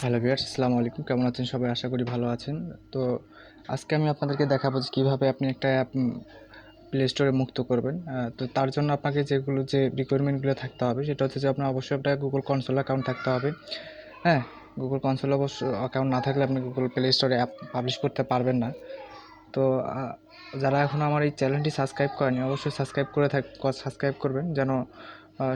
Hello viewers, আসসালামু আলাইকুম। কেমন আছেন সবাই? আশা করি ভালো আছেন। তো আজকে আমি আপনাদেরকে দেখাবো যে কীভাবে আপনি একটা অ্যাপ প্লে স্টোরে মুক্ত করবেন। তো তার জন্য আপনাকে যে রিকোয়ারমেন্টগুলো থাকতে হবে সেটা হচ্ছে যে আপনার অবশ্যই একটা গুগল কনসোল অ্যাকাউন্ট থাকতে হবে। হ্যাঁ, গুগল কনসোল অবশ্য অ্যাকাউন্ট না থাকলে আপনি গুগল প্লে স্টোরে অ্যাপ পাবলিশ করতে পারবেন না। তো যারা এখনও আমার এই চ্যানেলটি সাবস্ক্রাইব করেনি অবশ্যই সাবস্ক্রাইব করবেন যেন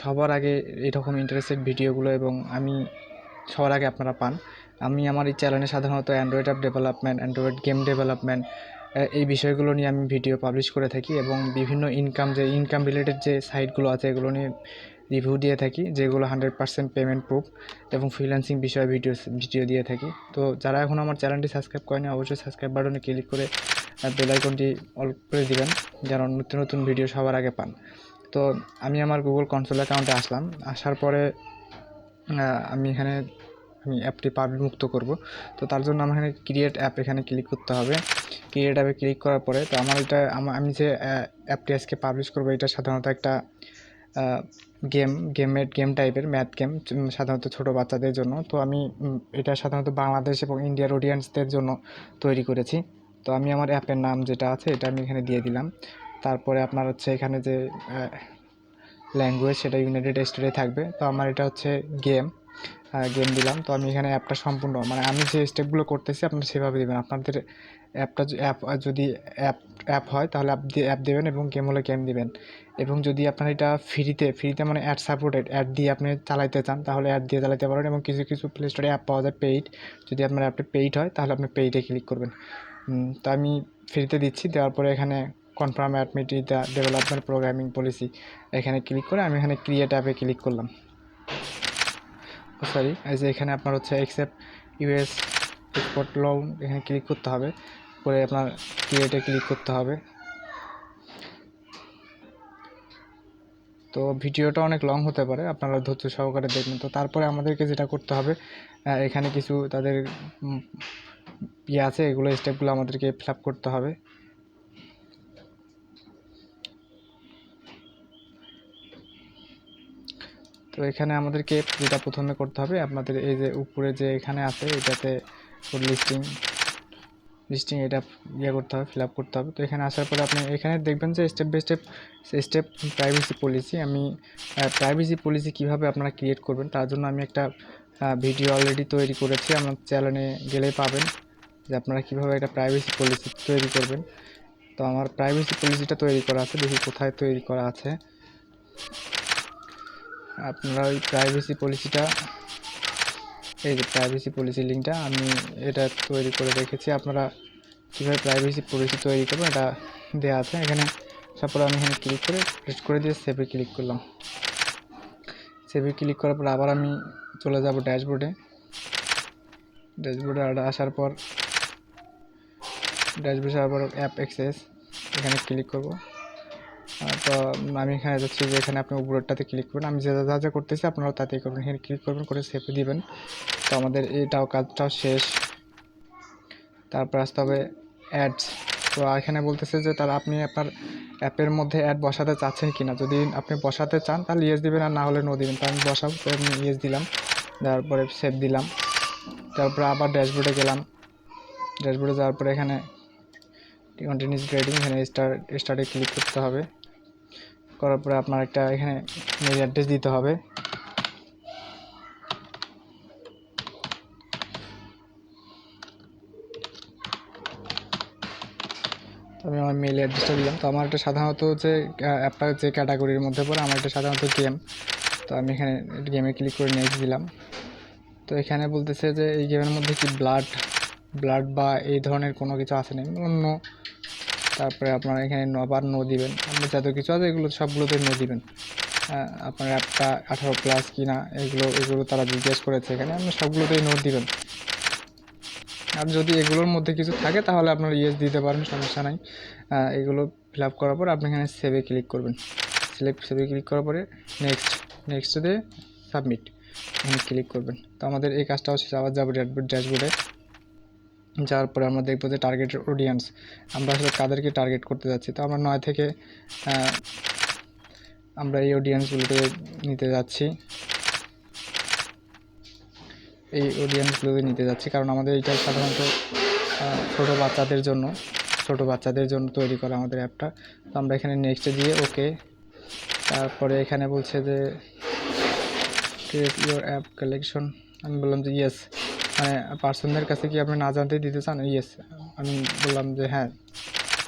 সবার আগে এরকম ইন্টারেস্টেড ভিডিওগুলো এবং আমি সবার আগে আপনারা পান। আমি আমার এই চ্যানেলে সাধারণত Android app development, Android game development এই বিষয়গুলো নিয়ে আমি ভিডিও পাবলিশ করে থাকি এবং বিভিন্ন ইনকাম রিলেটেড যে সাইটগুলো আছে এগুলো নিয়ে রিভিউ দিয়ে থাকি, যেগুলো 100% পেমেন্ট প্রুফ এবং ফ্রিল্যান্সিং বিষয়ে ভিডিও দিয়ে থাকি। তো যারা এখন আমার চ্যানেলটি সাবস্ক্রাইব করেনি অবশ্যই সাবস্ক্রাইব বাটনে ক্লিক করে বেল আইকনটি অল করে দিবেন যেন নতুন নতুন ভিডিও সবার আগে পান। তো আমি আমার গুগল কনসোল অ্যাকাউন্টে আসলাম। আসার পরে আমি অ্যাপটি মুক্ত করব। তো তার জন্য আমার এখানে ক্রিয়েট অ্যাপ এখানে ক্লিক করতে হবে। ক্রিয়েট অ্যাপে ক্লিক করার পরে তো আমার এটা আমি যে অ্যাপটি আজকে পাবলিশ করব এটা সাধারণত একটা গেম টাইপের ম্যাথ গেম, সাধারণত ছোট বাচ্চাদের জন্য। তো আমি এটা সাধারণত বাংলাদেশ এবং ইন্ডিয়ার অডিয়েন্সদের জন্য তৈরি করেছি। তো আমি আমার অ্যাপের নাম যেটা আছে এটা আমি এখানে দিয়ে দিলাম। তারপরে আপনার হচ্ছে এখানে যে ল্যাঙ্গুয়েজ সেটা ইউনাইটেড স্টেটে থাকবে। তো আমার এটা হচ্ছে গেম দিলাম। তো আমি এখানে অ্যাপটা সম্পূর্ণ আমি যে স্টেপগুলো করতেছি আপনারা সেভাবে দেবেন। আপনাদের যদি অ্যাপ হয় তাহলে অ্যাপ দেবেন এবং গেম হলে গেম দিবেন। এবং যদি আপনার এটা ফ্রিতে মানে অ্যাড সাপোর্টেড অ্যাড দিয়ে আপনি চালাইতে চান তাহলে অ্যাড দিয়ে চালাতে পারেন। এবং কিছু কিছু প্লে স্টোরে অ্যাপ পাওয়া যায় পেইড। যদি আপনার অ্যাপটা পেইড হয় তাহলে আপনি পেইডে ক্লিক করবেন। তো আমি ফ্রিতে দিচ্ছি। দেওয়ার পরে এখানে confirm admit the development programming policy এখানে ক্লিক করে আমি এখানে ক্রিয়েট অ্যাপে ক্লিক করলাম। এই যে এখানে আপনার হচ্ছে অ্যাকসেপ্ট ইউএস এক্সপোর্ট লোন এখানে ক্লিক করতে হবে। পরে আপনার ক্রিয়েটে ক্লিক করতে হবে। তো ভিডিওটা অনেক লং হতে পারে, আপনারা ধৈর্য সহকারে দেখবেন। তো তারপরে আমাদেরকে যেটা করতে হবে এখানে কিছু তাদের আছে, এগুলো স্টেপগুলো আমাদেরকে ফিল আপ করতে হবে। তো এখানে আমাদেরকে যেটা প্রথমে করতে হবে আপনাদের এই যে উপরে যে এখানে আছে এটাতে লিস্টিং এটা করতে হবে, ফিল আপ করতে হবে। তো এখানে আসার পরে আপনি এখানে দেখবেন যে step by step privacy policy. আমি প্রাইভেসি পলিসি কীভাবে আপনারা ক্রিয়েট করবেন তার জন্য আমি একটা ভিডিও অলরেডি তৈরি করেছি, আমার চ্যানেলে গেলেই পাবেন যে আপনারা কীভাবে একটা প্রাইভেসি পলিসি তৈরি করবেন। তো আমার প্রাইভেসি পলিসিটা তৈরি করা আছে, দেখি কোথায় তৈরি করা আছে। আপনারা ওই প্রাইভেসি পলিসিটা, এই যে প্রাইভেসি পলিসি লিঙ্কটা আমি এটা তৈরি করে রেখেছি। আপনারা কীভাবে প্রাইভেসি পলিসি তৈরি করবেন এটা দেওয়া আছে এখানে। তারপরে আমি এখানে ক্লিক করে পেস্ট করে দিয়ে সেভে ক্লিক করলাম। সেভে ক্লিক করার পর আবার আমি চলে যাব ড্যাশবোর্ডে আসার পর অ্যাপ অ্যাক্সেস এখানে ক্লিক করব। তো আমি এখানে যাচ্ছি যে এখানে আপনি উপরেরটাতে ক্লিক করবেন। আমি যা করতেছি আপনারাও তাতেই করবেন। এখানে ক্লিক করবেন, করে সেভে দিবেন। তো আমাদের কাজটাও শেষ। তারপর আসতে হবে অ্যাডস। তো এখানে বলতেছে যে আপনি আপনার অ্যাপের মধ্যে অ্যাড বসাতে চাচ্ছেন কিনা। যদি আপনি বসাতে চান তাহলে ইয়েস দিবেন, আর না হলে নো দিবেন। তো আমি বসাবো, তো আমি ইয়েস দিলাম, দেওয়ার পরে সেভ দিলাম। তারপরে আবার ড্যাশবোর্ডে গেলাম। ড্যাশবোর্ডে যাওয়ার পরে এখানে কন্টিনিউস গ্রেডিং এখানে স্টার্টে ক্লিক করতে হবে। করার পরে আপনার একটা এখানে মেল অ্যাড্রেস দিতে হবে। আমি আমার মেল অ্যাড্রেসটা দিলাম। তো আমার এটা সাধারণত হচ্ছে অ্যাপটা যে ক্যাটাগরির মধ্যে পড়ে, আমার এটা সাধারণত গেম। তো আমি এখানে গেমে ক্লিক করে নেক্সট দিলাম। তো এখানে বলতেছে যে এই গেমের মধ্যে কি ব্লাড বা এই ধরনের কোনো কিছু আছে না, অন্য। তারপরে আপনারা এখানে আবার নো দিবেন। আপনার যত কিছু আছে এগুলো সবগুলোতে নো দিবেন। আপনার অ্যাপটা 18+ কি না এগুলো তারা জিজ্ঞেস করেছে এখানে, আপনি সবগুলোতেই নো দিবেন। আর যদি এগুলোর মধ্যে কিছু থাকে তাহলে আপনারা ইয়েস দিতে পারেন, সমস্যা নাই। এগুলো ফিল আপ করার পর আপনি এখানে সেভে ক্লিক করবেন। সেভে ক্লিক করার পরে নেক্সট দিয়ে সাবমিট এখানে ক্লিক করবেন। তো আমাদের এই কাজটাও শেষ। আবার যাবো ড্যাশবোর্ডে। যাওয়ার পরে আমরা দেখবো যে টার্গেটেড অডিয়েন্স, আমরা আসলে কাদেরকে টার্গেট করতে যাচ্ছি। তো আমরা 9 থেকে আমরা এই অডিয়েন্সগুলোকে নিতে যাচ্ছি। এই অডিয়েন্সগুলোকে নিতে যাচ্ছি, কারণ আমাদের এটা সাধারণত ছোটো বাচ্চাদের জন্য তৈরি করা আমাদের অ্যাপটা। তো আমরা এখানে নেক্সটে দিয়ে ওকে, তারপরে এখানে বলছে যে ক্রিয়েট ইউর অ্যাপ কালেকশন, আমি বললাম যে ইয়েস, মানে পার্সনদের কাছে কি আপনি না জানতেই দিতে চান? ইয়েস, আমি বললাম যে হ্যাঁ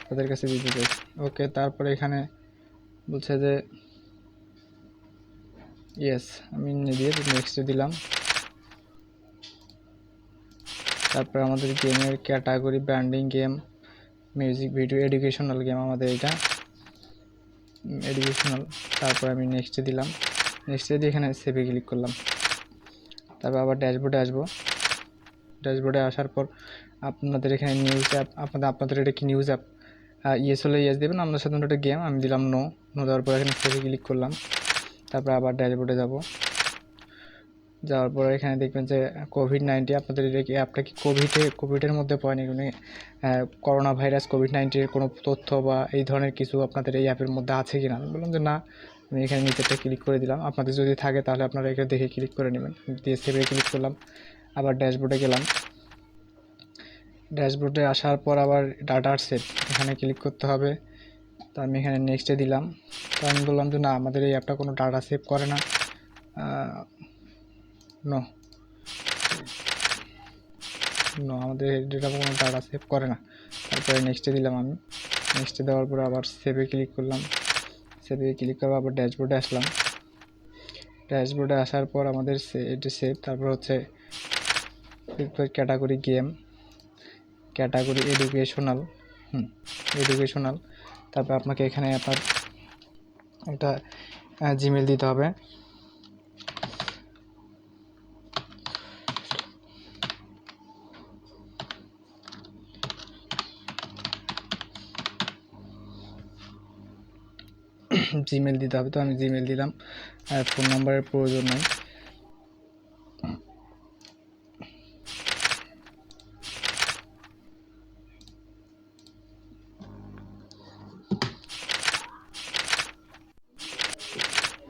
তাদের কাছে দিতে চাই। ওকে, তারপরে এখানে বলছে যে ইয়েস, আমি দিয়ে নেক্সটে দিলাম। তারপরে আমাদের গেমের category branding game, music video, educational game আমাদের এটা এডুকেশনাল। তারপর আমি নেক্সটে দিলাম, নেক্সটে দিয়ে এখানে সেভে ক্লিক করলাম। তারপর আবার ড্যাশবোর্ডে আসবো। ড্যাশবোর্ডে আসার পর আপনাদের এখানে নিউজ অ্যাপ, আপনাদের এটা কি নিউজ অ্যাপ? ইয়েস হলে ইয়েস দেবেন, আমাদের সাধারণত একটা গেম, আমি দিলাম নো। দেওয়ার পর এখানে সেভে ক্লিক করলাম। তারপর আবার ড্যাশবোর্ডে যাওয়ার পর এখানে দেখবেন যে কোভিড-19, আপনাদের এটা কি অ্যাপটা কি কোভিডের মধ্যে পড়েনি? মানে করোনা ভাইরাস, কোভিড-19 কোনো তথ্য বা এই ধরনের কিছু আপনাদের এই অ্যাপের মধ্যে আছে কি না? আমি বললাম যে না। আমি এখানে নিচেরটা ক্লিক করে দিলাম। আপনাদের যদি থাকে তাহলে আপনারা এখানে দেখে ক্লিক করে নেবেন। দিয়ে সেভে ক্লিক করলাম। আবার ড্যাশবোর্ডে গেলাম। ড্যাশবোর্ডে আসার পর আবার ডাটার সেট এখানে ক্লিক করতে হবে। তো আমি এখানে নেক্সটে দিলাম। তো আমি বললাম যে না, আমাদের এই অ্যাপটা কোনো ডাটা সেভ করে না, নো নো, আমাদের এটা কোনো ডাটা সেভ করে না। তারপরে নেক্সটে দিলাম আমি। নেক্সটে দেওয়ার পরে আবার সেভে ক্লিক করলাম। সেভে ক্লিক করে আবার ড্যাশবোর্ডে আসলাম। ড্যাশবোর্ডে আসার পর আমাদের এটা সেভ। তারপর হচ্ছে ক্যাটাগরি গেম, ক্যাটাগরি এডুকেশনাল। তারপর আপনাকে এখানে আপনার একটা জিমেল দিতে হবে। জিমেল দিতে হবে। তো আমি জিমেল দিলাম, ফোন নাম্বারের প্রয়োজন নেই।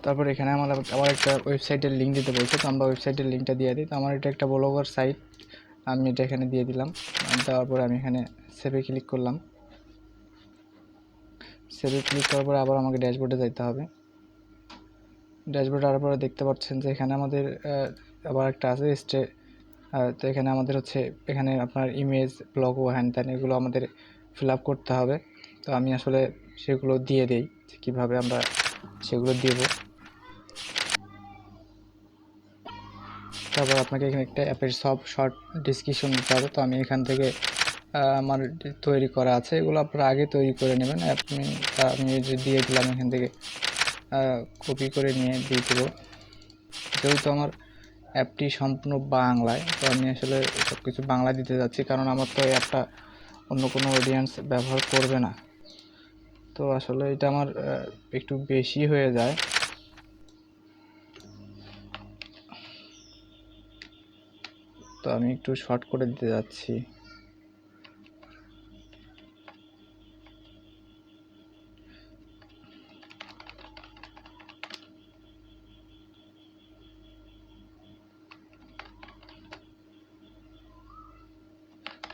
তারপর এখানে আমার আবার একটা ওয়েবসাইটের লিঙ্ক দিতে বলছে, তো আমরা ওয়েবসাইটের লিঙ্কটা দিয়ে দিই। তো আমার এটা একটা ব্লগার সাইট, আমি এটা এখানে দিয়ে দিলাম। দেওয়ার পরে আমি এখানে সেভে ক্লিক করলাম। সেভে ক্লিক করার পরে আবার আমাকে ড্যাশবোর্ডে যেতে হবে। ড্যাশবোর্ডে আসার পরে দেখতে পাচ্ছেন যে এখানে আমাদের আবার একটা আছে তো এখানে আমাদের হচ্ছে এখানে আপনার ইমেজ, ব্লগ ও হ্যান ত্যান এগুলো আমাদের ফিল আপ করতে হবে। তো আমি আসলে সেগুলো দিয়ে দিই, যে কীভাবে আমরা সেগুলো দেব। তারপর আপনাকে এখানে একটা অ্যাপের সব শর্ট ডিসক্রিপশন দিতে হবে। তো আমি এখান থেকে আমার তৈরি করা আছে, এগুলো আপনারা আগে তৈরি করে নেবেন। আমি যে দিয়ে দিলাম এখান থেকে কপি করে নিয়ে দিয়ে দেবো। যেহেতু আমার অ্যাপটি সম্পূর্ণ বাংলায়, তো আমি আসলে সব কিছু বাংলায় দিতে যাচ্ছি, কারণ আমার তো এই অ্যাপটা অন্য কোনো অডিয়েন্স ব্যবহার করবে না। তো আসলে এটা আমার একটু বেশি হয়ে যায়। তো আমি একটু শর্ট করে দিতে যাচ্ছি।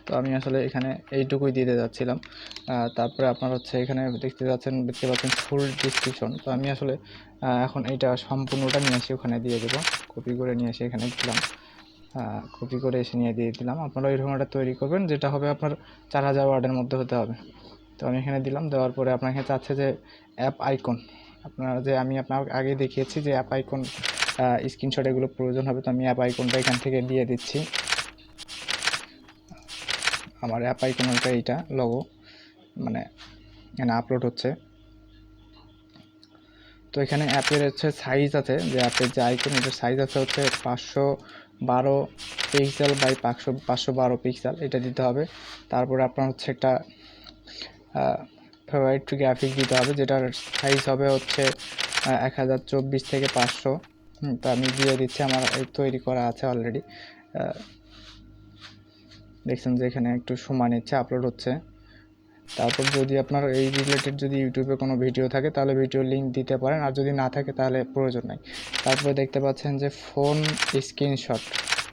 তো আমি আসলে এখানে এইটুকুই দিতে যাচ্ছিলাম। তারপরে আপনার হচ্ছে এখানে দেখতে পাচ্ছেন ফুল ডিসক্রিপশন। তো আমি আসলে এখন এইটা সম্পূর্ণটা নিয়ে এসে ওখানে দিয়ে দেবো। কপি করে নিয়ে এসে এখানে দিলাম, কপি করে এসে নিয়ে দিয়ে দিলাম। আপনারা এরকম একটা তৈরি করবেন, যেটা হবে আপনার 4000 ওয়ার্ডের মধ্যে হতে হবে। তো আমি এখানে দিলাম। দেওয়ার পরে আপনার এখানে চাচ্ছে যে অ্যাপ আইকন, আমি আপনার আগে দেখিয়েছি যে অ্যাপ আইকন স্ক্রিনশট এগুলো প্রয়োজন হবে। তো আমি অ্যাপ আইকনটা এখান থেকে দিয়ে দিচ্ছি। আমার অ্যাপ আইকনটা এইটা লগো, মানে এখানে আপলোড হচ্ছে। তো এখানে অ্যাপের হচ্ছে সাইজ আছে, যে অ্যাপের যে আইকন এটার সাইজ আছে হচ্ছে 512 পিক্সেল বাই 512 পিক্সেল, এটা দিতে হবে। তারপরে আপনার হচ্ছে একটা ফেভারিট গ্রাফিক দিতে হবে, যেটার সাইজ হবে হচ্ছে 1024 থেকে 500। তো আমি দিয়ে দিচ্ছি, আমার এই তৈরি করা আছে অলরেডি। দেখছেন যে এখানে একটু সময় নিচ্ছে, আপলোড হচ্ছে। তারপর যদি আপনার এই রিলেটেড যদি ইউটিউবে কোনো ভিডিও থাকে তাহলে ভিডিওর লিঙ্ক দিতে পারেন, আর যদি না থাকে তাহলে প্রয়োজন নাই। তারপরে দেখতে পাচ্ছেন যে ফোন স্ক্রিনশট,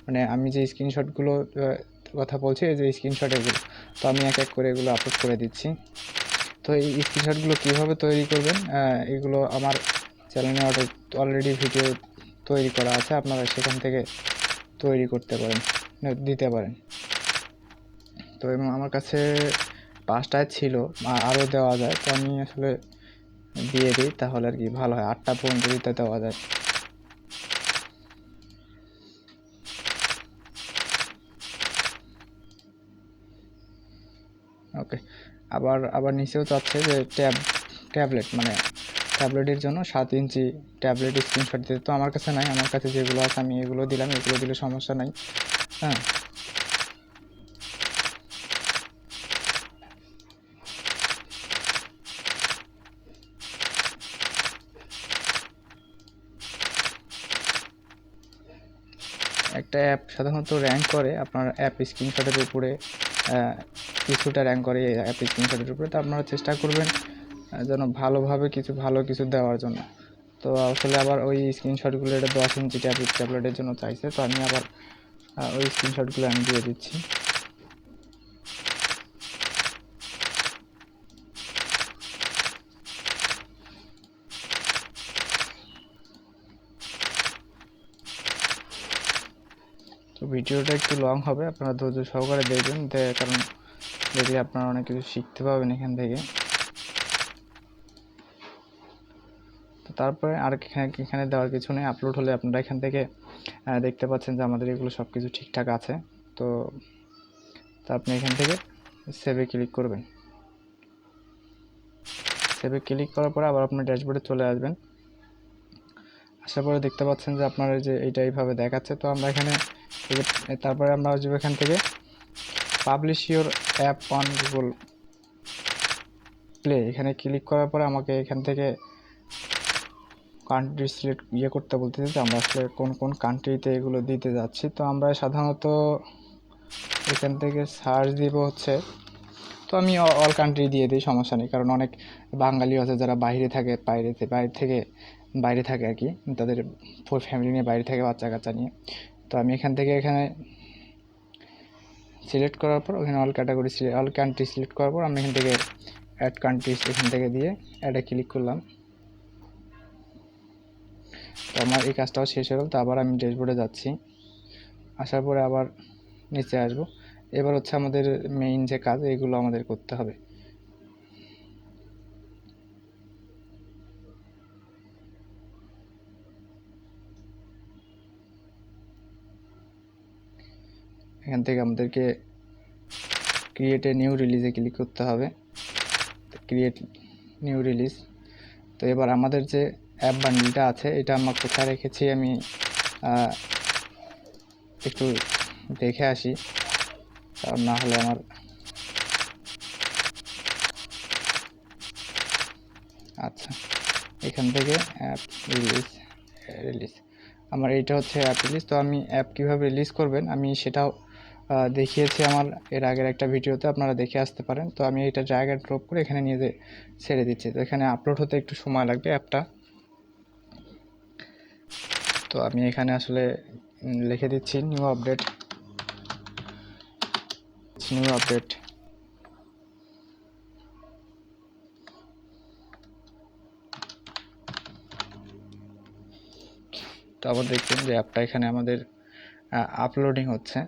মানে আমি যে স্ক্রিনশটগুলো কথা বলছি, এই যে স্ক্রিনশট এগুলো, তো আমি এক এক করে এগুলো আপলোড করে দিচ্ছি। তো এই স্ক্রিনশটগুলো কীভাবে তৈরি করবেন, এগুলো আমার চ্যানেলে অলরেডি ভিডিও তৈরি করা আছে, আপনারা সেখান থেকে তৈরি করতে পারেন, দিতে পারেন। তো এবং আমার কাছে 5টায় ছিল, আরও দেওয়া যায়, তো আমি আসলে দিয়ে দিই, তাহলে আর কি ভালো হয়, 8টা পর্যন্ত দিতে দেওয়া যায়। ওকে, আবার নিচেও চাচ্ছে যে ট্যাবলেট, মানে ট্যাবলেটের জন্য 7 ইঞ্চি ট্যাবলেট স্ক্রিনশট দিতে। তো আমার কাছে নাই, আমার কাছে যেগুলো আছে আমি এগুলো দিলাম, এগুলো দিলে সমস্যা নাই। হ্যাঁ, একটা অ্যাপ সাধারণত র্যাঙ্ক করে আপনার অ্যাপ স্ক্রিনশটের উপরে, কিছুটা র্যাঙ্ক করে অ্যাপ স্ক্রিনশটের উপরে। তো আপনারা চেষ্টা করবেন যেন ভালোভাবে ভালো কিছু দেওয়ার জন্য। তো আসলে আবার ওই স্ক্রিনশটগুলো, এটা 10 ইঞ্চি ট্যাবলেটের জন্য চাইছে, তো আমি আবার ওই স্ক্রিনশটগুলো আমি দিয়ে দিচ্ছি। তো ভিডিওটা একটু লং হবে, আপনারা ধৈর্য সহকারে দেখবেন, কারণ দেখলে আপনারা অনেক কিছু শিখতে পাবেন এখান থেকে। তো তারপরে আর এখানে দেওয়ার কিছু নেই, আপলোড হলে আপনারা এখান থেকে দেখতে পাচ্ছেন যে আমাদের এগুলো সব কিছু ঠিকঠাক আছে। তো আপনি এখান থেকে সেভে ক্লিক করবেন। সেভে ক্লিক করার পরে আবার আপনার ড্যাশবোর্ডে চলে আসবেন। আসার পরে দেখতে পাচ্ছেন যে আপনার যে এইটা এইভাবে দেখাচ্ছে। তো আমরা এখানে তারপরে আমরা আসবো এখান থেকে publish your app on Google play, এখানে ক্লিক করার পরে আমাকে এখান থেকে কান্ট্রি সিলেক্ট করতে বলতেছে যে আমরা আসলে কোন কোন কান্ট্রিতে এগুলো দিতে যাচ্ছি। তো আমরা সাধারণত এখান থেকে সার্চ দিব হচ্ছে, তো আমি অল কান্ট্রি দিয়ে দিই, সমস্যা নেই, কারণ অনেক বাঙালি আছে যারা বাইরে থাকে, বাইরে থাকে আর কি, তাদের ফ্যামিলি নিয়ে বাইরে থাকে, বাচ্চা কাচ্চা নিয়ে। তো আমি এখানে সিলেক্ট করার পর ওখানে অল কান্ট্রি সিলেক্ট করার পর আমি এখান থেকে অ্যাড কান্ট্রিজ এখান থেকে দিয়ে অ্যাডে ক্লিক করলাম। তো আমার এই কাজটাও শেষ হয়ে গেল। তো আবার আমি ড্যাশবোর্ডে যাচ্ছি, আসার পরে আবার নিচে আসবো। এবার হচ্ছে আমাদের মেইন যে কাজ, এগুলো আমাদের করতে হবে। এখান থেকে আমাদেরকে ক্রিয়েট এ নিউ রিলিজে ক্লিক করতে হবে, ক্রিয়েট নিউ রিলিজ। তো এবার আমাদের যে অ্যাপ বান্ডিলটা আছে, এটা আমরা কোথায় রেখেছি আমি একটু দেখে আসি, কারণ না হলে আমার আচ্ছা, এখান থেকে অ্যাপ রিলিজ আমার এইটা হচ্ছে অ্যাপ রিলিজ। তো আমি অ্যাপ কীভাবে রিলিজ করবেন আমি সেটাও দেখিয়েছি আমার এর আগের একটা ভিডিওতে, আপনারা দেখে আসতে পারেন। তো আমি এটা ড্র্যাগ অ্যান্ড ড্রপ করে এখানে নিয়ে ছেড়ে দিচ্ছি। তো এখানে আপলোড হতে একটু সময় লাগবে অ্যাপটা। তো আমি এখানে আসলে লিখে দিচ্ছি নিউ আপডেট। তো আবার দেখবেন যে অ্যাপটা এখানে আমাদের আপলোডিং হচ্ছে।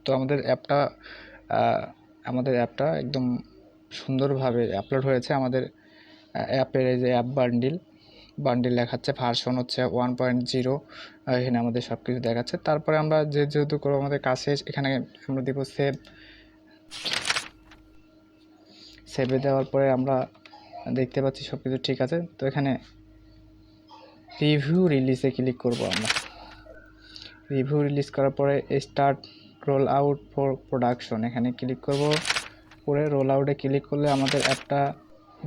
তো আমাদের অ্যাপটা একদম সুন্দরভাবে আপলোড হয়েছে। আমাদের অ্যাপের এই যে অ্যাপ বান্ডিল দেখাচ্ছে, ভার্সন হচ্ছে 1.0, এখানে আমাদের সব কিছু দেখাচ্ছে। তারপরে আমরা যেহেতু করবো আমাদের কাছে, এখানে আমরা দিব সেভে দেওয়ার পরে আমরা দেখতে পাচ্ছি সব কিছু ঠিক আছে। তো এখানে রিভিউ রিলিজে ক্লিক করব। আমরা রিভিউ রিলিজ করার পরে start roll out for production, এখানে ক্লিক করব। করে রোল আউটে ক্লিক করলে আমাদের অ্যাপটা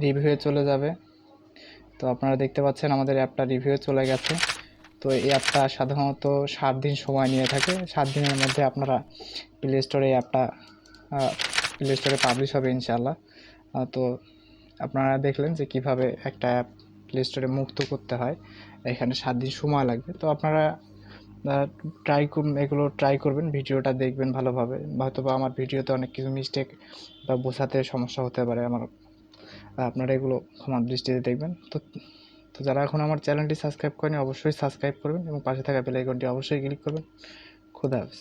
রিভিউয়ে চলে যাবে। তো আপনারা দেখতে পাচ্ছেন আমাদের অ্যাপটা রিভিউয়ে চলে গেছে। তো এই অ্যাপটা সাধারণত 7 দিন সময় নিয়ে থাকে। 7 দিনের মধ্যে আপনারা প্লে স্টোরে অ্যাপটা পাবলিশ হবে ইনশাআল্লাহ। তো আপনারা দেখলেন যে কিভাবে একটা অ্যাপ প্লে স্টোরে মুক্ত করতে হয়, এখানে 7 দিন সময় লাগবে। তো আপনারা এগুলো ট্রাই করবেন, ভিডিওটা দেখবেন ভালোভাবে। হয়তোবা আমার ভিডিওতে অনেক কিছু মিস্টেক বা বোঝাতে সমস্যা হতে পারে আমার, আপনারা এগুলো ক্ষমার দৃষ্টিতে দেখবেন। তো যারা এখন আমার চ্যানেলটি সাবস্ক্রাইব করেনি অবশ্যই সাবস্ক্রাইব করবেন এবং পাশে থাকা বেল আইকনটি অবশ্যই ক্লিক করবেন। খুদা হাফেজ।